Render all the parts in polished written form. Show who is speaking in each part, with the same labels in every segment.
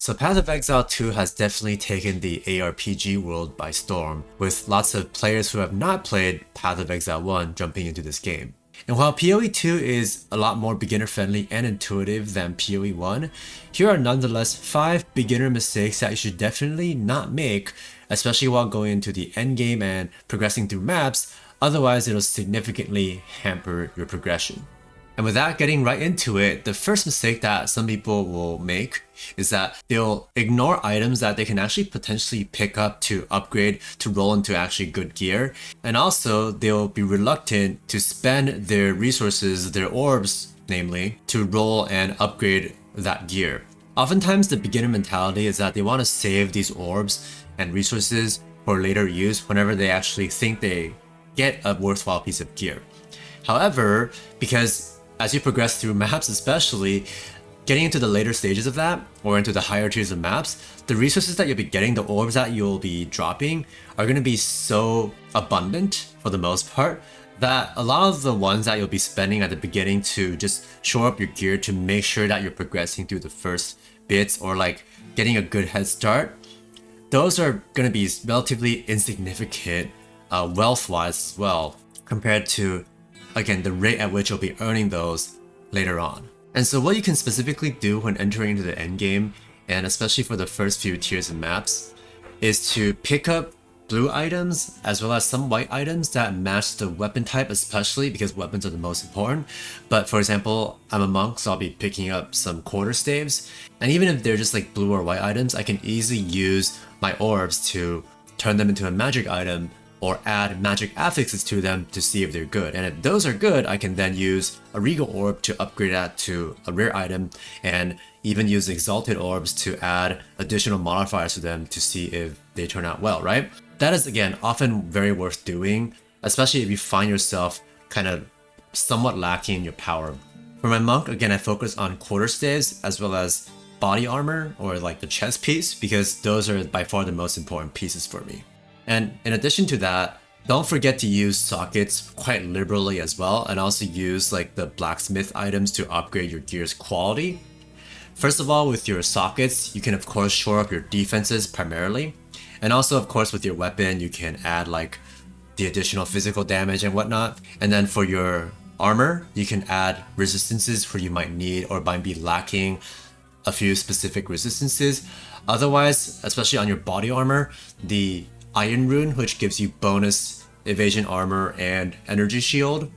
Speaker 1: So Path of Exile 2 has definitely taken the ARPG world by storm, with lots of players who have not played Path of Exile 1 jumping into this game. And while PoE 2 is a lot more beginner friendly and intuitive than PoE 1, here are nonetheless 5 beginner mistakes that you should definitely not make, especially while going into the endgame and progressing through maps, otherwise it'll significantly hamper your progression. And without getting right into it, the first mistake that some people will make is that they'll ignore items that they can actually potentially pick up to upgrade to roll into actually good gear. And also, they'll be reluctant to spend their resources, their orbs, namely, to roll and upgrade that gear. Oftentimes, the beginner mentality is that they want to save these orbs and resources for later use whenever they actually think they get a worthwhile piece of gear. However, because as you progress through maps especially, getting into the later stages of that, or into the higher tiers of maps, the resources that you'll be getting, the orbs that you'll be dropping, are going to be so abundant for the most part, that a lot of the ones that you'll be spending at the beginning to just shore up your gear to make sure that you're progressing through the first bits or like getting a good head start, those are going to be relatively insignificant wealth-wise as well, compared to again, the rate at which you'll be earning those later on. And so what you can specifically do when entering into the endgame, and especially for the first few tiers of maps, is to pick up blue items as well as some white items that match the weapon type, especially because weapons are the most important. But for example, I'm a monk, so I'll be picking up some quarterstaves. And even if they're just like blue or white items, I can easily use my orbs to turn them into a magic item or add magic affixes to them to see if they're good. And if those are good, I can then use a regal orb to upgrade that to a rare item, and even use exalted orbs to add additional modifiers to them to see if they turn out well, right? That is again often very worth doing, especially if you find yourself kind of somewhat lacking in your power. For my monk, again, I focus on quarterstaves as well as body armor or like the chest piece, because those are by far the most important pieces for me. And in addition to that, don't forget to use sockets quite liberally as well, and also use like the blacksmith items to upgrade your gear's quality. First of all, with your sockets, you can of course shore up your defenses primarily, and also of course with your weapon you can add like the additional physical damage and whatnot. And then for your armor, you can add resistances where you might need or might be lacking a few specific resistances. Otherwise, especially on your body armor, the Iron Rune, which gives you bonus evasion armor and energy shield,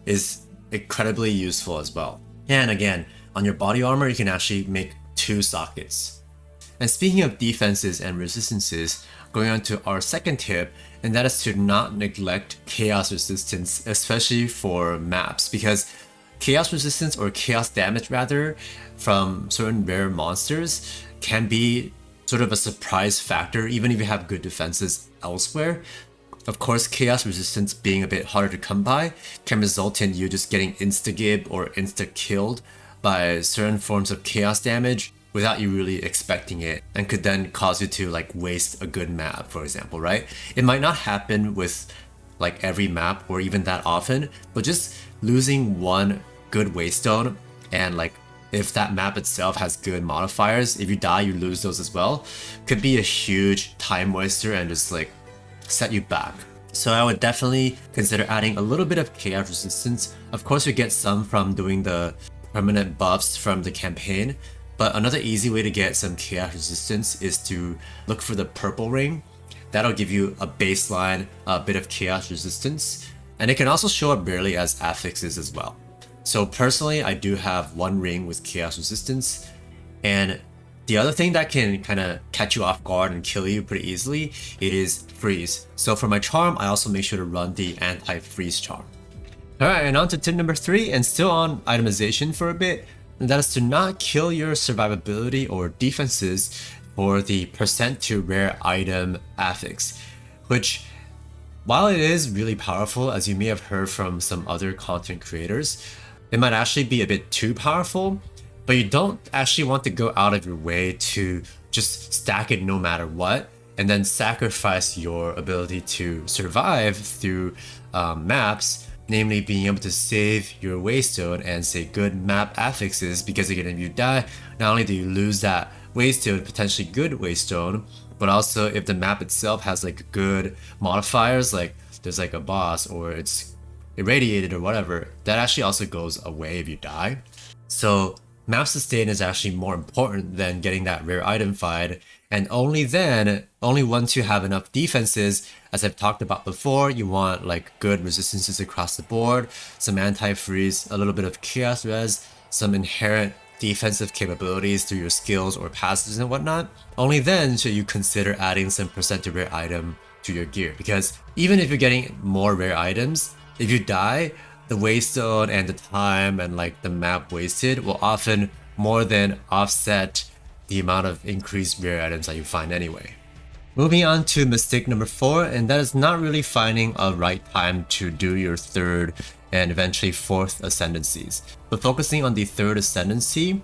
Speaker 1: is incredibly useful as well. And again, on your body armor, you can actually make 2 sockets. And speaking of defenses and resistances, going on to our second tip, and that is to not neglect chaos resistance, especially for maps, because chaos resistance, or chaos damage rather, from certain rare monsters can be sort of a surprise factor even if you have good defenses elsewhere. Of course, chaos resistance being a bit harder to come by can result in you just getting insta-gib or insta-killed by certain forms of chaos damage without you really expecting it, and could then cause you to like waste a good map, for example, right? It might not happen with like every map or even that often, but just losing one good Waystone, and like if that map itself has good modifiers, if you die you lose those as well, could be a huge time waster and just like set you back. So I would definitely consider adding a little bit of chaos resistance. Of course, we get some from doing the permanent buffs from the campaign, but another easy way to get some chaos resistance is to look for the purple ring. That'll give you a baseline, a bit of chaos resistance, and it can also show up rarely as affixes as well. So personally, I do have 1 ring with chaos resistance, and the other thing that can kind of catch you off guard and kill you pretty easily is freeze. So for my charm, I also make sure to run the anti-freeze charm. Alright, and on to tip number 3, and still on itemization for a bit, and that is to not kill your survivability or defenses for the percent to rare item affix, which, while it is really powerful, as you may have heard from some other content creators, it might actually be a bit too powerful, but you don't actually want to go out of your way to just stack it no matter what, and then sacrifice your ability to survive through maps, namely being able to save your Waystone and say good map affixes, because again, if you die, not only do you lose that Waystone, potentially good Waystone, but also if the map itself has like good modifiers, like there's like a boss or it's irradiated or whatever, that actually also goes away if you die. So map sustain is actually more important than getting that rare item fight, and only then, only once you have enough defenses, as I've talked about before, you want like good resistances across the board, some anti-freeze, a little bit of chaos res, some inherent defensive capabilities through your skills or passes and whatnot. Only then should you consider adding some percent rare item to your gear, because even if you're getting more rare items, if you die, the waystone and the time and like the map wasted will often more than offset the amount of increased rare items that you find anyway. Moving on to mistake number 4, and that is not really finding a right time to do your 3rd and eventually 4th ascendancies. But focusing on the 3rd ascendancy,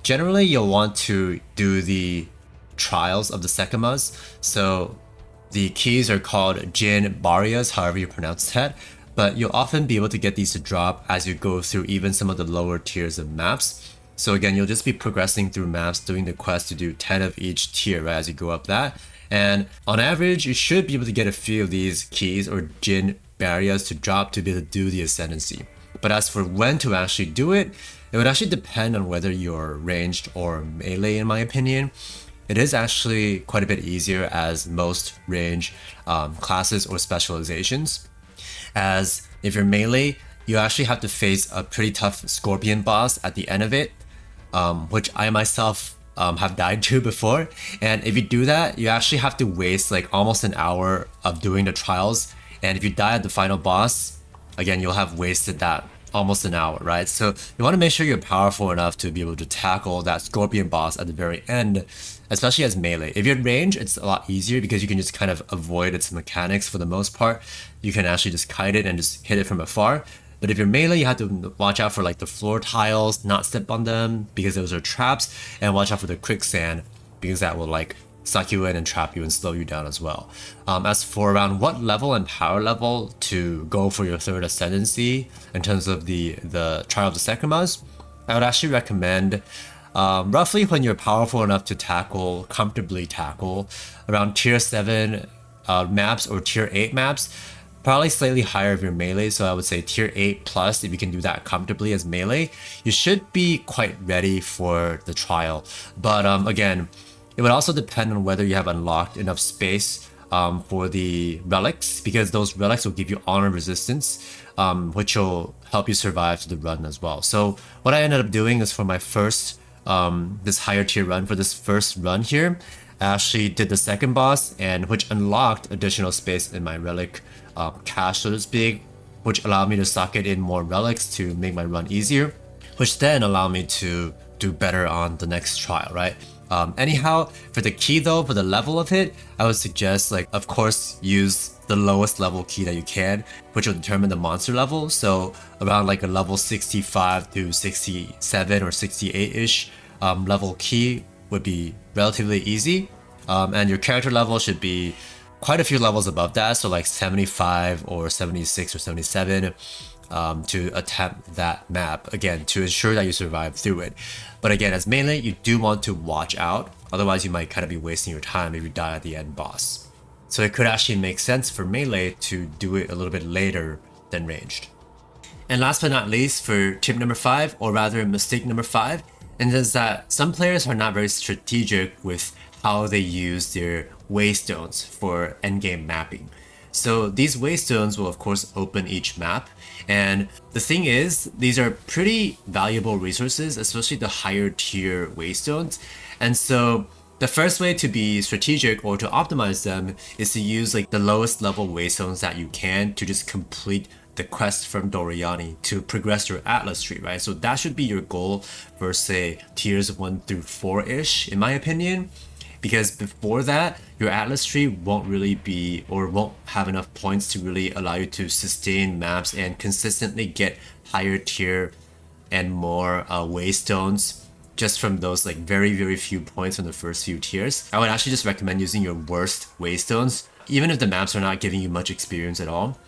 Speaker 1: generally you'll want to do the trials of the Sekimas. So the keys are called Jin Barias, however you pronounce that, but you'll often be able to get these to drop as you go through even some of the lower tiers of maps. So again, you'll just be progressing through maps, doing the quest to do 10 of each tier, right, as you go up that. And on average, you should be able to get a few of these keys or Jin barriers to drop to be able to do the Ascendancy. But as for when to actually do it, it would actually depend on whether you're ranged or melee, in my opinion. It is actually quite a bit easier as most range classes or specializations. As if you're melee, you actually have to face a pretty tough scorpion boss at the end of it, which I myself have died to before. And if you do that, you actually have to waste like almost an hour of doing the trials. And if you die at the final boss, again, you'll have wasted that almost an hour, right? So you want to make sure you're powerful enough to be able to tackle that scorpion boss at the very end, especially as melee. If you're in range, it's a lot easier because you can just kind of avoid its mechanics for the most part. You can actually just kite it and just hit it from afar. But if you're melee, you have to watch out for like the floor tiles, not step on them because those are traps, and watch out for the quicksand because that will like suck you in and trap you and slow you down as well. As for around what level and power level to go for your 3rd ascendancy in terms of the trial of the Sekimas, I would actually recommend roughly when you're powerful enough to comfortably tackle around tier 7 maps or tier 8 maps, probably slightly higher if you're melee, so I would say tier 8 plus if you can do that comfortably as melee, you should be quite ready for the trial. But again, it would also depend on whether you have unlocked enough space for the relics, because those relics will give you honor resistance, which will help you survive to the run as well. So what I ended up doing is for my first, this higher tier run, for this first run here, I actually did the 2nd boss, and which unlocked additional space in my relic cache, so to speak, which allowed me to socket in more relics to make my run easier, which then allowed me to do better on the next trial, right? Anyhow, for the key though, for the level of it, I would suggest, like, of course, use the lowest level key that you can, which will determine the monster level. So around like a level 65 to 67 or 68-ish level key would be relatively easy. And your character level should be quite a few levels above that, so like 75 or 76 or 77. To attempt that map, again, to ensure that you survive through it. But again, as melee, you do want to watch out, otherwise you might kind of be wasting your time if you die at the end boss. So it could actually make sense for melee to do it a little bit later than ranged. And last but not least, for tip number 5, or rather mistake number 5, and is that some players are not very strategic with how they use their waystones for endgame mapping. So these waystones will of course open each map, and the thing is, these are pretty valuable resources, especially the higher tier waystones. And so the first way to be strategic or to optimize them is to use like the lowest level waystones that you can to just complete the quest from Doriani to progress your Atlas tree, right? So that should be your goal for say tiers 1 through 4-ish, in my opinion. Because before that, your Atlas tree won't really be, or won't have enough points to really allow you to sustain maps and consistently get higher tier and more waystones just from those like very few points from the first few tiers. I would actually just recommend using your worst waystones. Even if the maps are not giving you much experience at all,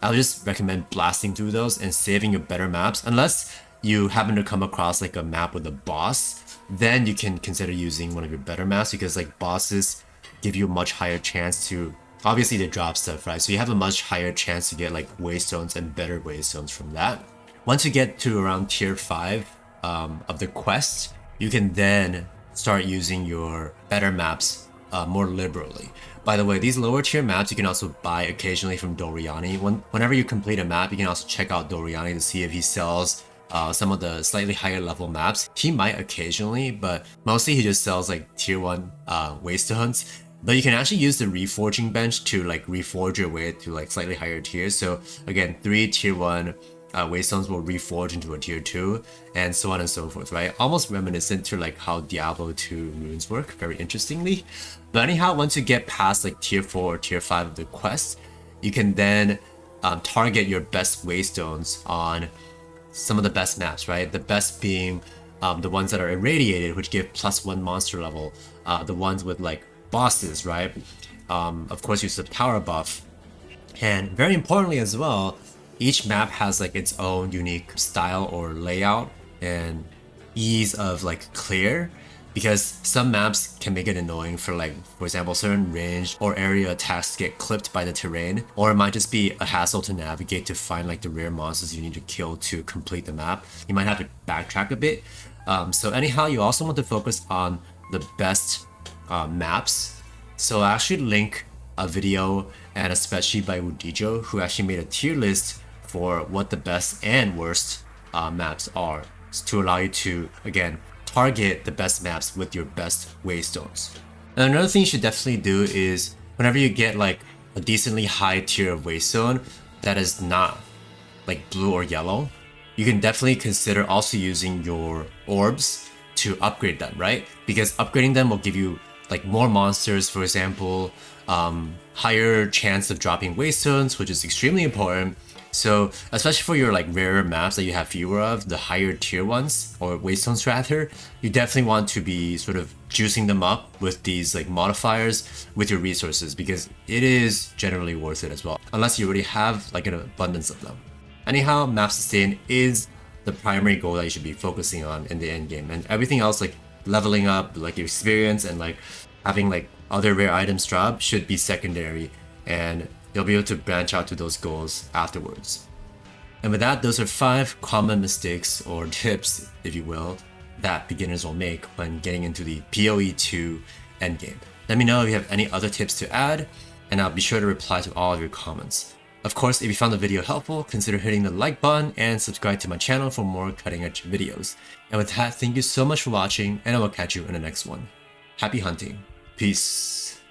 Speaker 1: I would just recommend blasting through those and saving your better maps, unless you happen to come across like a map with a boss then you can consider using one of your better maps, because like bosses give you a much higher chance to, obviously they drop stuff, right? So you have a much higher chance to get like Waystones and better Waystones from that. Once you get to around tier 5 of the quest, you can then start using your better maps more liberally. By the way, these lower tier maps you can also buy occasionally from Doriani. Whenever you complete a map, you can also check out Doriani to see if he sells some of the slightly higher level maps. He might occasionally, but mostly he just sells like tier 1 Waystones. But you can actually use the reforging bench to like reforge your way to like slightly higher tiers. So again, 3 tier 1 Waystones will reforge into a tier 2, and so on and so forth, right? Almost reminiscent to like how Diablo 2 runes work, very interestingly. But anyhow, once you get past like tier 4 or tier 5 of the quest, you can then target your best Waystones on some of the best maps, right? The best being the ones that are irradiated, which give +1 monster level, the ones with like bosses, right? Of course, use the power buff, and very importantly as well, each map has like its own unique style or layout and ease of like clear, because some maps can make it annoying for like, for example, certain range or area attacks get clipped by the terrain, or it might just be a hassle to navigate to find like the rare monsters you need to kill to complete the map. You might have to backtrack a bit. So anyhow, you also want to focus on the best maps. So I actually link a video and a spreadsheet by Wudijo, who actually made a tier list for what the best and worst maps are, to allow you to, again, target the best maps with your best Waystones. And another thing you should definitely do is, whenever you get like a decently high tier of Waystone that is not like blue or yellow, you can definitely consider also using your orbs to upgrade them, right? Because upgrading them will give you like more monsters, for example, higher chance of dropping Waystones, which is extremely important. So especially for your like rarer maps that you have fewer of, the higher tier ones, or Waystones rather, you definitely want to be sort of juicing them up with these like modifiers with your resources, because it is generally worth it as well, unless you already have like an abundance of them. Anyhow, map sustain is the primary goal that you should be focusing on in the end game, and everything else like leveling up, like your experience and like having like other rare items drop should be secondary, and you'll be able to branch out to those goals afterwards. And with that, those are 5 common mistakes or tips, if you will, that beginners will make when getting into the PoE 2 endgame. Let me know if you have any other tips to add, and I'll be sure to reply to all of your comments. Of course, if you found the video helpful, consider hitting the like button and subscribe to my channel for more cutting edge videos. And with that, thank you so much for watching, and I will catch you in the next one. Happy hunting. Peace.